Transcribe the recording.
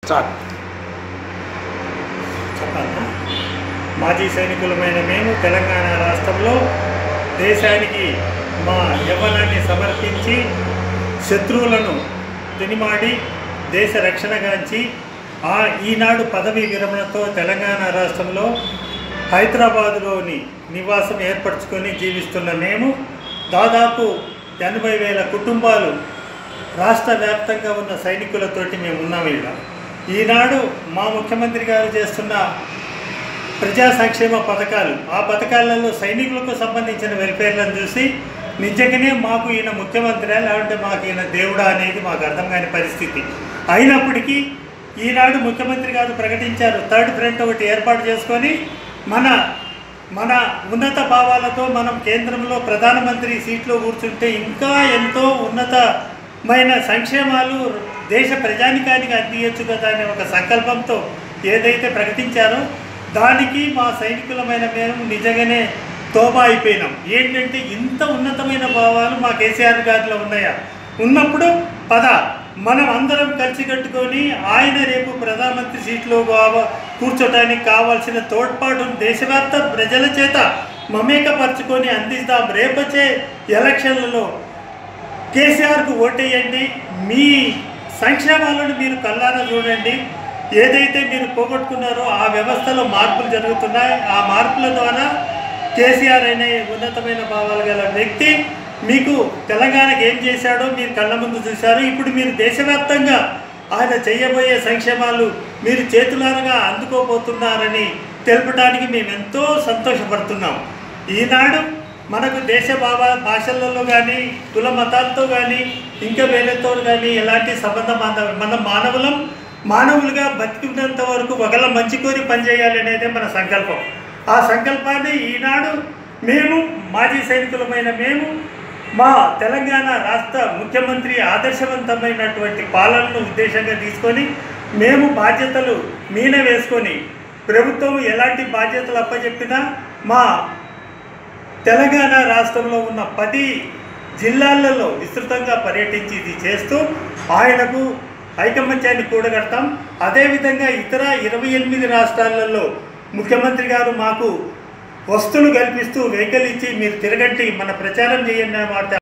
Start. చెప్పాలా? మాజీ సైనికులమైన మేము తెలంగాణ రాష్ట్రంలో దేశానికి మా యవ్వనాన్ని సమర్పించి శత్రువులను దినిమాడి దేశ రక్షణగాంచి ఈనాడు పదవీ విరమణతో తెలంగాణ రాష్ట్రంలో హైదరాబాదులోని నివాసం ఏర్పరచుకొని జీవిస్తున్న మేము దాదాపు 80,000 కుటుంబాలు రాష్ట్ర వ్యాప్తంగా ఉన్న సైనికులతోటి మేము ఉన్నాము. ఈనాడు మా ముఖ్యమంత్రి గారు చేస్తున్న ప్రజా సంక్షేమ పథకాలు, ఆ పథకాలలో సైనికులకు సంబంధించిన వెల్ఫేర్లను చూసి నిజంగానే మాకు ఈయన ముఖ్యమంత్రి లేదంటే మాకు ఈయన దేవుడా అనేది మాకు అర్థం కాని పరిస్థితి. అయినప్పటికీ ఈనాడు ముఖ్యమంత్రి గారు ప్రకటించారు, థర్డ్ ఫ్రంట్ ఒకటి ఏర్పాటు చేసుకొని మన ఉన్నత భావాలతో మనం కేంద్రంలో ప్రధానమంత్రి సీట్లో కూర్చుంటే ఇంకా ఎంతో ఉన్నతమైన సంక్షేమాలు దేశ ప్రజానికానికి అందియచ్చు కదా అనే ఒక సంకల్పంతో ఏదైతే ప్రకటించారో దానికి మా సైనికులమైన మేము నిజంగానే తోబా అయిపోయినాం. ఏంటంటే ఇంత ఉన్నతమైన భావాలు మా కేసీఆర్ గారిలో ఉన్నాయా? ఉన్నప్పుడు మనం అందరం కలిసి కట్టుకొని ఆయన రేపు ప్రధానమంత్రి సీట్లో కూర్చోటానికి కావాల్సిన తోడ్పాటును దేశవ్యాప్త ప్రజల చేత మమేకపరచుకొని అందిస్తాం. రేపొచ్చే ఎలక్షన్లలో కేసీఆర్కు ఓటేయండి, మీ సంక్షేమాలను మీరు కళ్ళారా చూడండి. ఏదైతే మీరు పోగొట్టుకున్నారో ఆ వ్యవస్థలో మార్పులు జరుగుతున్నాయి. ఆ మార్పుల ద్వారా కేసీఆర్ అనే ఉన్నతమైన భావాలు గల వ్యక్తి మీకు తెలంగాణకు ఏం చేశాడో మీరు కళ్ళ ముందు చూశారు. ఇప్పుడు మీరు దేశవ్యాప్తంగా ఆయన చేయబోయే సంక్షేమాలు మీరు చేతులారగా అందుకోబోతున్నారని తెలపడానికి మేము ఎంతో సంతోషపడుతున్నాం. ఈనాడు మనకు దేశ భాషలలో కానీ కుల మతాలతో కానీ ఇంకా వేరేతో కానీ ఎలాంటి సంబంధం మనం మానవులుగా బతికినంత వరకు ఒకళ్ళ మంచి కోరి పనిచేయాలి అనేదే మన సంకల్పం. ఆ సంకల్పాన్ని ఈనాడు మేము మాజీ సైనికులమైన మేము మా తెలంగాణ రాష్ట్ర ముఖ్యమంత్రి ఆదర్శవంతమైనటువంటి పాలనను ఉద్దేశంగా తీసుకొని మేము బాధ్యతలు మీన వేసుకొని ప్రభుత్వం ఎలాంటి బాధ్యతలు అప్పచెప్పినా మా తెలంగాణ రాష్ట్రంలో ఉన్న 10 జిల్లాలలో విస్తృతంగా పర్యటించి ఇది చేస్తూ ఆయనకు ఐకమత్యాన్ని కూడగడతాం. అదేవిధంగా ఇతర 28 రాష్ట్రాలలో ముఖ్యమంత్రి గారు మాకు వస్తువులు కల్పిస్తూ వెహికల్ ఇచ్చి మీరు తిరగండి, మన ప్రచారం చేయండి అన్నమాట.